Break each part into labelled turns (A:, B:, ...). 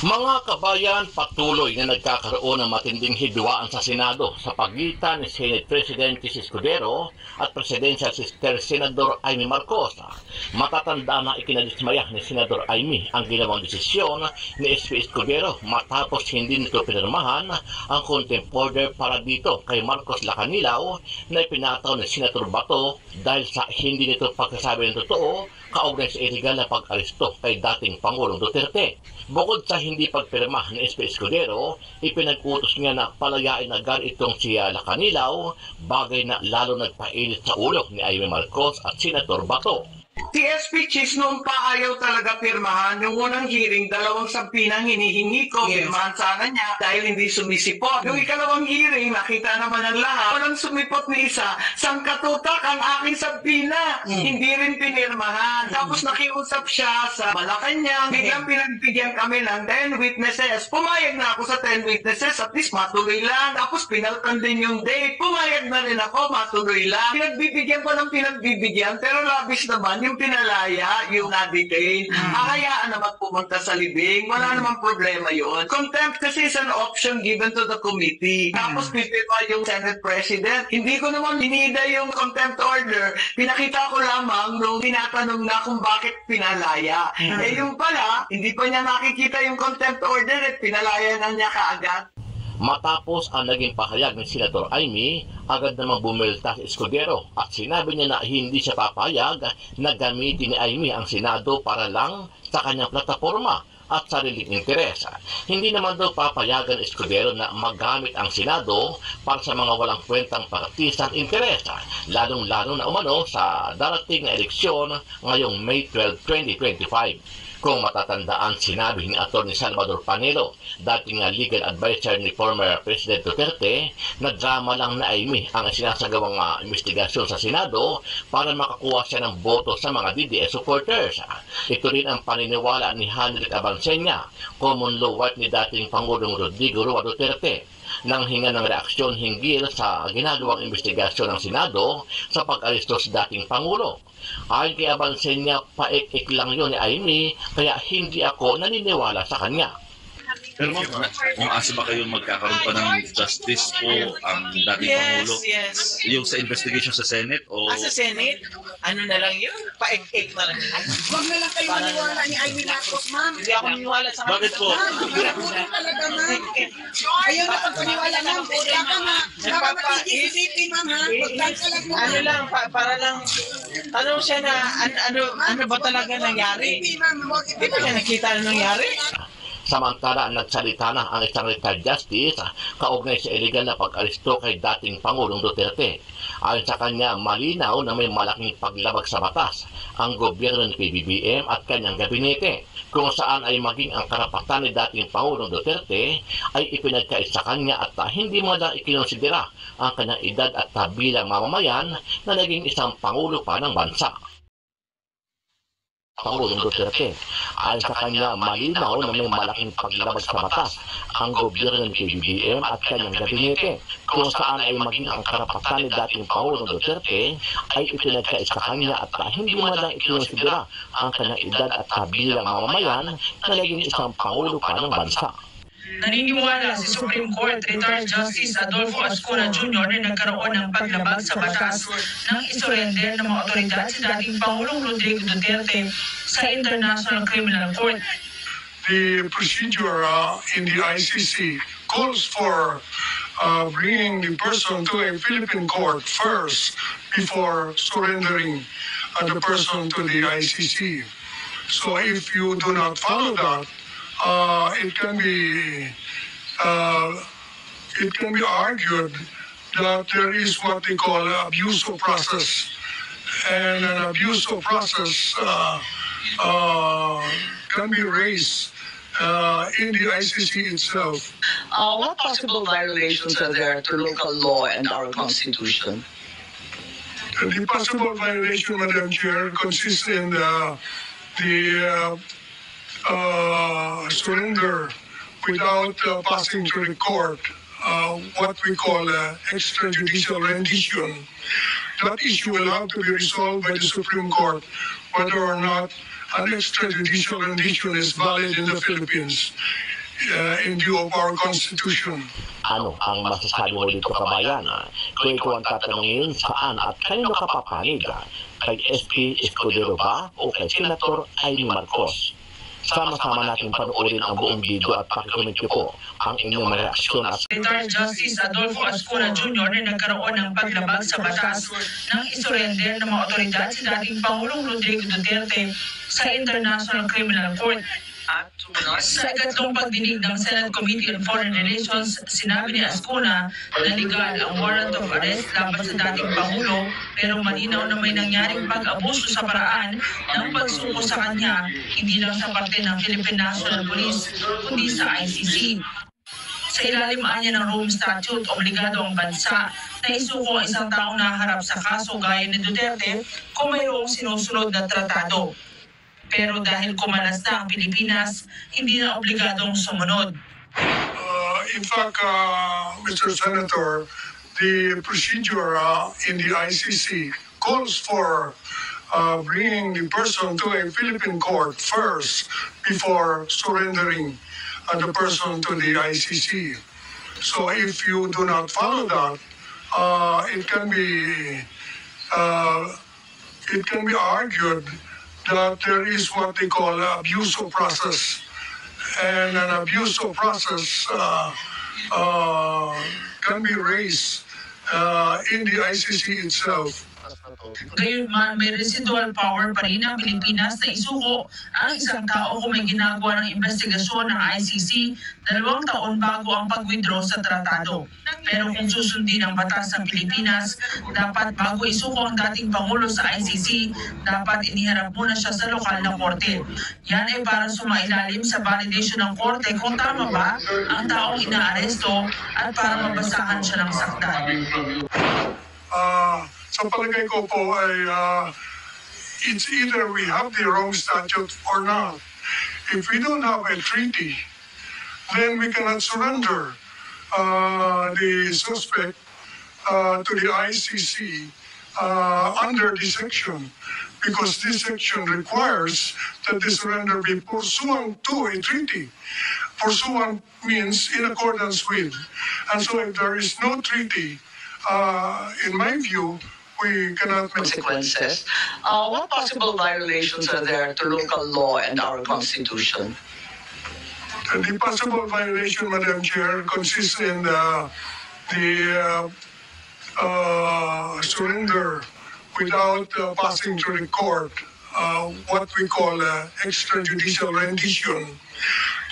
A: Mga kabayan, patuloy na nagkakaroon ng matinding hidwaan sa Senado sa pagitan ni Senate President Chis Escudero at Presidential Sister Senador Amy Marcos. Matatanda na ikinadismaya ni Senador Amy ang ginawang desisyon ni SP Escudero matapos hindi nito pinirmahan ang contempt order para dito kay Marcos Lacanilaw na ipinataw ni Senator Bato dahil sa hindi nito pagkasabi ng totoo kaugnay sa illegal na pag-aresto kay dating Pangulong Duterte. Bukod sa hindi pagpirma ni SP Escudero, ipinag-utos niya na palayain agad itong si Lacanilaw, bagay na lalo nagpainit sa ulo ni Amy Marcos at Senator Bato.
B: Si SP Chis noon pa ayaw talaga pirmahan. Yung unang hearing, 2 sampinang hinihingi ko, pirmahan sana niya dahil hindi sumisipot. Yung ikalawang hearing, nakita naman ang lahat, walang sumipot ni isa, sangkatutak ang aking sampina. Hindi rin pinirmahan. Tapos nakiusap siya sa Malacanang, biglang pinagbigyan kami ng 10 witnesses. Pumayag na ako sa 10 witnesses, at least matuloy lang. Tapos pinaltan din yung date, pumayag na rin ako, matuloy lang. Pinagbibigyan ko ng pinagbibigyan, pero labis naman yung pinalaya, yung na-detain, hayaan naman pumunta sa libing, wala namang problema yun. Contempt kasi is an option given to the committee. Tapos pipirma yung Senate President. Hindi ko naman binida yung contempt order. Pinakita ko lamang nung tinatanong na kung bakit pinalaya. Eh yung pala, hindi pa niya nakikita yung contempt order at pinalaya na niya kaagad.
A: Matapos ang naging pahayag ni Senator Amy, agad namang bumilta si Escudero at sinabi niya na hindi siya papayag na gamitin ni Amy ang Senado para lang sa kanyang plataforma at sariling interes. Hindi naman daw papayagan ni Escudero na magamit ang Senado para sa mga walang kwentang partisan interes, lalong-lalo na umano sa darating na eleksyon ngayong May 12, 2025. Kung matatandaan, sinabi ni Atty. Salvador Panelo, dating legal advisor ni former President Duterte, na drama lang na Amy ang sinasagawang investigasyon sa Senado para makakuha siya ng boto sa mga DDS supporters. Ito rin ang paniniwala ni Henrik Abansenya, common law wife ni dating Pangulong Rodrigo Roa Duterte, nang hinga ng reaksyon hinggil sa ginagawang investigasyon ng Senado sa pag-aresto sa dating Pangulo. Ayon kay Abansenya, paik-ik lang yun ni Amy, kaya hindi ako naniniwala sa kanya.
C: Pero kung asa ba kayo magkakaroon pa ng justice po ang dating Pangulo?
D: Yes.
C: Yung sa investigation sa Senate? O...
D: Sa Senate, ano na lang yun? Paik-ik na lang.
E: Huwag na lang kayo maniwala ni Amy Marcos, ma'am.
D: Hindi ako maniwala sa kanya.
C: Bakit po?
E: Pinapunin talaga, ma'am. Ayaw na pagpaniwala, ma'am. Baka matigil-isipin, ma'am, ha? Pagkakalag mo,
D: Ano lang, para lang, tanong siya na, ano ba talaga nangyari? Hindi ba niya nakita na nangyari?
A: Samantala, nagsalita na ang isang retired justice kaugnay sa illegal na pag-aresto kay dating Pangulong Duterte. Ayon sa kanya, malinaw na may malaking paglabag sa batas ang gobyerno ni PBBM at kanyang gabinete, kung saan ay maging ang karapatan ni dating Pangulong Duterte ay ipinagkait sa kanya at hindi mo lang ikinonsidera ang kanyang edad at bilang mamamayan na naging isang Pangulo pa ng bansa. Pangulong Duterte. Ayon sa kanya, malinaw na may malaking paglabag sa batas ang gobyerno ni PBBM at kanyang gabinete, kung saan ay maging ang karapatan ni dating Pangulong Duterte ay ipinagkait sa kanya at hindi mo lang ikinonsidera ang kanyang edad at bilang mamamayan na naging isang Pangulo pa ng bansa.
F: Naniniwala si Supreme Court Retired Justice Adolfo Ascona Jr. na nagkaroon ng paglabag sa batas ng isurrender ng mga otoridad sa dating Pangulong Rodrigo Duterte sa International Criminal Court.
G: The procedure in the ICC calls for bringing the person to a Philippine court first before surrendering the person to the ICC. So if you do not follow that, it can be argued that there is what they call abuse of process, and an abuse of process can be raised in the ICC itself.
E: What possible violations are there to local law and our Constitution?
G: The possible violation, Madam Chair, consists in the surrender without passing through the court, what we call extrajudicial rendition. That issue will have to be resolved by the Supreme Court, whether or not an extrajudicial rendition is valid in the Philippines. in view of our Constitution.
A: Ano ang masasabi mo dito, kabayan? Kung ikaw ang tatanungin, saan at kanino ka papanig? Kay SP Escudero ba o kay Senator Amy Marcos? Sama-sama natin panoorin ang buong video at pakikomment po ang inyong mga reaksyon at
F: Retired Justice Adolfo Ascuna Jr. na nagkaroon ng paglabag sa batas ng isurrender ng mga otoridad si dating Pangulong Rodrigo Duterte sa International Criminal Court. At sa ikatlong pagdinig ng Senate Committee on Foreign Relations, sinabi ni Ascuna na legal ang warrant of arrest laban sa dating Pangulo, pero malinaw na may nangyaring pag-abuso sa paraan ng pagsuko sa kanya, hindi lang sa parte ng Philippine National Police, kundi sa ICC. Sa ilalim niya ng Rome Statute, obligado ang bansa na isuko ang isang taong naharap sa kaso gaya ni Duterte kung mayroong sinusunod na tratado. Pero dahil kumalas na ang Pilipinas, hindi na obligadong sumunod.
G: In fact, Mr. Senator, the procedure in the ICC calls for bringing the person to a Philippine court first before surrendering the person to the ICC. So if you do not follow that, it can be argued that there is what they call abuse of process, and an abuse of process can be raised in the ICC itself.
F: Gayunman, may residual power pa rin ang Pilipinas na isuko ang isang tao kung may ginagawa ng investigasyon ng ICC 2 taon bago ang pag-withdraw sa tratado. Pero kung susundin ang batas ng Pilipinas, dapat bago isuko ang dating Pangulo sa ICC, dapat iniharap muna siya sa lokal na korte. Yan ay para sumailalim sa validation ng korte kung tama ba ang taong inaaresto at para mabasahan siya ng sakdal.
G: Sa palagay ko po ay it's either we have the wrong statute or not. If we don't have a treaty, then we cannot surrender the suspect to the ICC under this section, because this section requires that the surrender be pursuant to a treaty. Pursuant means in accordance with. And so if there is no treaty, in my view, we cannot make
H: consequences. What possible violations are there to local law and our Constitution?
G: The possible violation, Madam Chair, consists in the surrender without passing through the court, what we call extrajudicial rendition.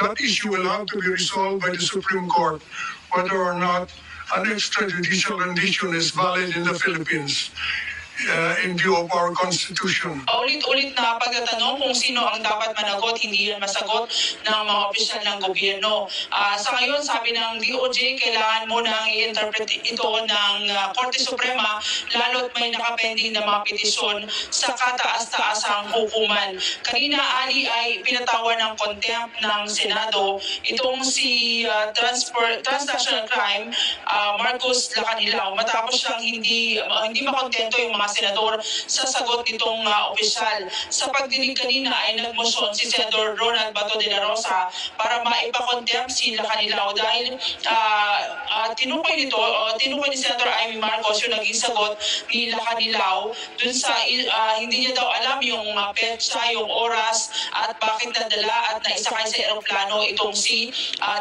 G: That issue will have to be resolved by the Supreme Court, whether or not an extrajudicial rendition is valid in the Philippines in view of our Constitution.
F: Ulit-ulit na pagtatanong kung sino ang dapat managot, hindi yan masagot ng mga opisyal ng gobyerno. Sa ngayon, sabi ng DOJ, kailangan mo nang i-interpret ito ng Korte Suprema, lalo't may nakapending na mga petisyon sa kataas-taasang hukuman. Kanina, Ali, ay pinatawan ng contempt ng Senado itong si transnational crime, Marcos Lacanilao, matapos siyang hindi makontento yung mga senador sa sagot nitong opisyal. Sa pagdinig kanina ay nagmosyon si Senador Ronald Bato de la Rosa para maipakontempt si Lacanilao dahil tinukoy ni Senator Amy Marcos yung naging sagot ni Lacanilao dun sa hindi niya daw alam yung petsa, yung oras at bakit nadala at naisakay sa aeroplano itong si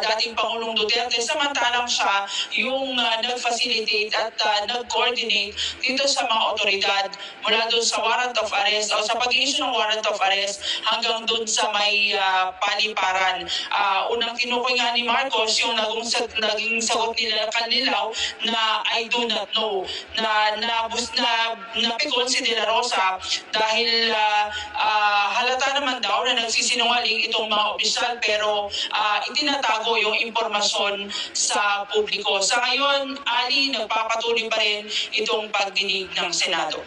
F: dating Pangulong Duterte, samantalang siya yung nag-facilitate at nag-coordinate dito sa mga otoridad mula doon sa warrant of arrest o sa pag-issue ng warrant of arrest hanggang doon sa may paliparan. Unang tinukoy nga ni Marcos yung naging sagot nila Lacanilao na I do not know, na napikon si De La Rosa dahil halata naman daw na nagsisinungaling itong mga opisyal pero itinatago yung impormasyon sa publiko. Sa ngayon, Ali, nagpapatuloy pa rin itong pagdinig ng Senado.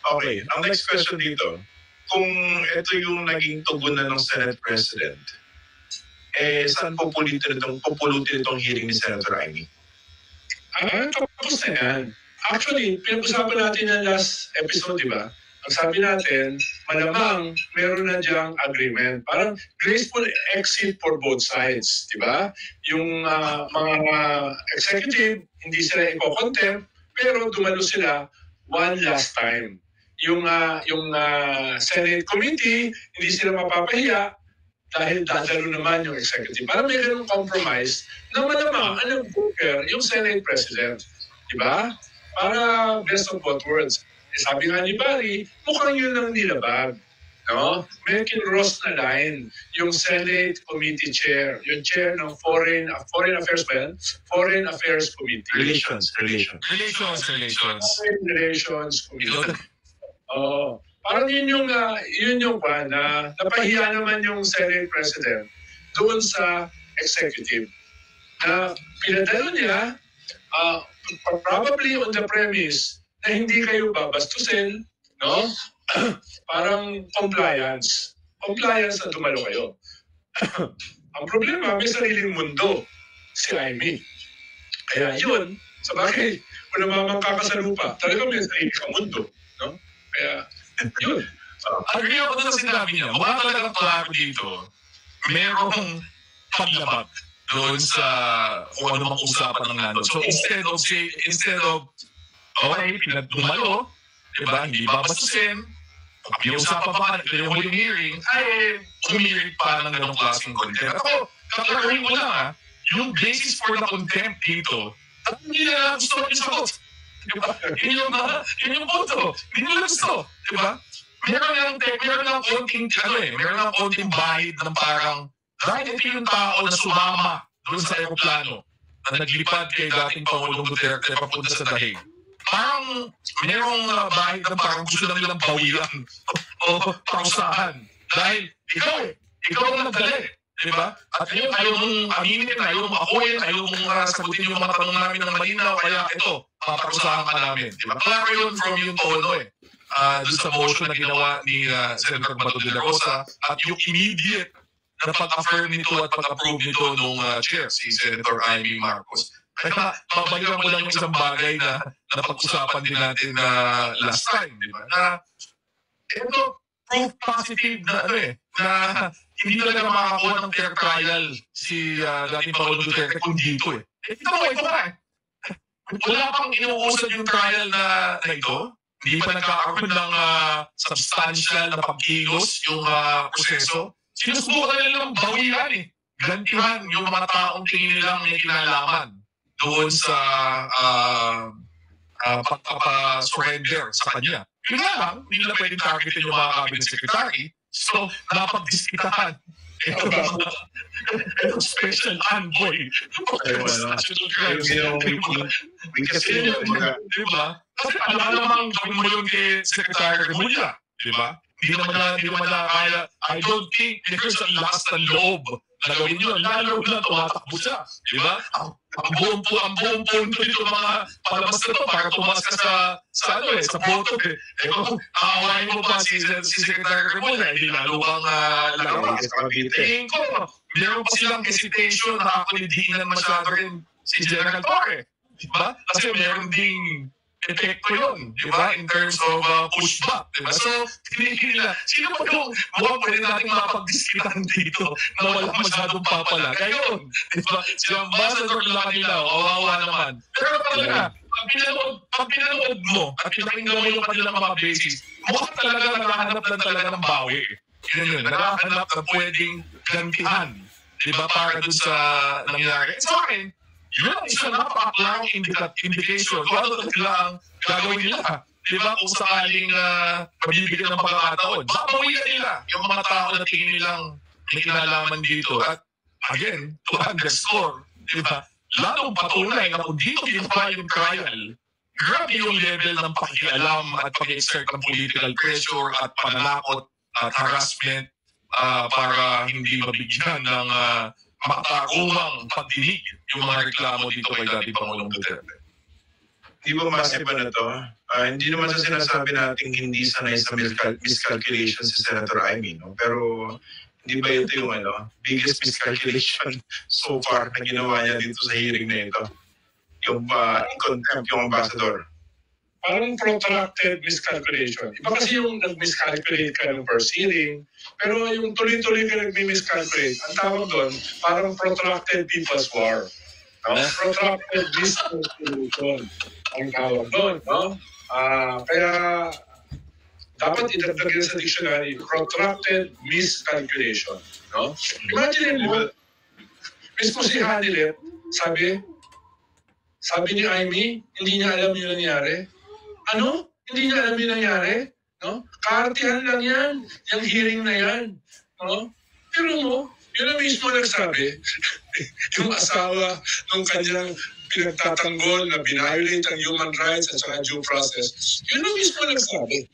I: Okay, ang next question dito. Kung ito yung naging tugunan ng Senate President, saan pupulutin itong hearing ni Senator Amy?
J: Tapos na yan. Actually, pinag-usapan natin na last episode, di ba?
I: ang sabi natin, malamang meron na diyang agreement. Parang graceful exit for both sides, di ba? Yung mga executive, hindi sila i-contempt, pero dumalo sila one last time. Yung Senate committee, hindi sila mapapahiya dahil dadalo naman yung executive. Parang may ganung compromise na malamang yung Senate President. Di ba? Para best of both worlds. Sabi nga ni Barry, mukhang yun ang nilabag. No? Make it cross na line. Yung Senate Committee Chair, yung Chair ng Foreign Affairs Committee.
C: Relations.
I: Foreign Relations Committee. Oo. Parang yun yung na napahiya naman yung Senate President doon sa executive. Na pinadala niya, probably on the premise na hindi kayo babastusin, no? Parang compliance. Compliance na tumalo kayo. Ang problema, may sariling mundo si Amy. Kaya yun, sa bagay, kung namamangka ka sa lupa, talaga may sarili ka mundo. No? Kaya, yun.
J: Agree ako sa sinabi niya, mukha talagang klaro dito, merong paglabag doon sa kung ano mang usapan ng nandun. So instead of okay, pinagdumalo, diba, hindi babastusin, pag pinausapan pa ka, yung huling hearing, ay humirit pa ng ganong klaseng contempt. Ako, kaklaruhin mo lang yung basis for the contempt dito, at hindi nila gusto yung sagot. Diba? Yun yung punto. Hindi nila gusto. Diba? Meron lang konting bahid ng parang, dahil ito yung tao na sumama doon sa aeroplano na naglipad kay dating Pangulong Duterte papunta sa Dahig. Parang merong bahid ng parang gusto lang nilang bawian o parusahan. Dahil ikaw ang nagdali. Diba? At yun, ayaw mong aminin, ayaw mong akuin, ayaw mong sagutin yung mga tanong namin ng malinaw, kaya ito, paparusahan ka namin. Diba? Klaro yun from yung tono doon sa motion na ginawa ni Senator Bato de la Rosa at yung immediate na pag-affirm nito at pag-approve nito nung chair, si Senator Amy Marcos. Kaya babalikan ko lang yung isang bagay na napag-usapan din natin last time, di ba? Na ito, proof positive na hindi talaga makakakuha ng fair trial si dating Pangulong Duterte kung dito Ito nga Wala pang inuusad yung trial na ito. Hindi pa nagkakaroon ng substantial na pagkilos yung proseso. Sinusubukan nilang bawian gantihan yung mga taong tingin nilang may kinalaman doon sa pagpapasurrender sa kanya. Yun nga lang, hindi nila pwedeng targetin yung mga cabinet secretary. So, napag-diskitahan. Ito special envoy. Diba? Kasi alam namang gawin mo yun kay Secretary Remulla. Diba? Hindi naman na kaya. I don't think there's ang lakas ng loob na gawin yun. Lalo na tumatakbo siya. Diba? Ang buong punto dito mga palabas na to para tumaas ka sa boto. Kung aawain mo pa si Secretary Remulla, hindi lalo kang lalakas. Tingin ko, meron pa silang hesitation na actually diinan masyado rin si General Torre. Diba? Kasi meron ding epekto yun, di ba? In terms of pushback, di ba? So, tinigil nila, sino pa yung mukhang pwede natin mapag-diskitahan dito na walang masyadong papala? Ngayon, di ba? Sila ambassador lang kanila, kawawa naman. Pero talaga, pag pinanood mo at pinakinggan mo yung kanilang mga basis, mukhang talaga nakahanap lang talaga ng bawi. Yun, nakahanap na pwedeng gantihan, di ba? Para dun sa nangyari. Sa akin, yun ang isang napakaklarong indication kung ano ang gagawin nila. Di ba? Kung sakaling mabibigyan ng pagkakataon, babawian nila yung mga tao na tingin nilang may kinalaman dito. At again, to underscore, di ba? Lalong patunay na kung dito ginawa yung trial, grabe yung level ng pakialam at pag-exert ng political pressure at pananakot at harassment para hindi mabigyan ng makatarungang pagdinig yung mga reklamo dito kay dating Pangulong Duterte.
I: Di ba masipa na to? Hindi naman sa sinasabi natin hindi sanay sa miscalculation si Senator Amy, no? Pero hindi ba ito yung biggest miscalculation so far na ginawa niya dito sa hearing na ito? Yung contempt yung ambassador. parang protracted miscalculation. Iba kasi yung nag-miscalculate ka ng first hearing, pero yung tuloy-tuloy ka nag-miscalculate, ang tawag doon, parang protracted people's war. No? Protracted miscalculation ang tawag doon. No? Kaya dapat idagdag yun sa dictionary, protracted miscalculation. No? Imagine mo, mismo si Hanilet, sabi ni Amy, hindi niya alam yung nangyari. Ano? Hindi niya alam yung nangyari? No? Kaartihan lang yan, yung hearing na yan. No? Pero mo, yun ang mismo nagsabi, yung asawa ng kanyang pinagtatanggol na binviolate ang human rights at saka due process, yun ang mismo nagsabi.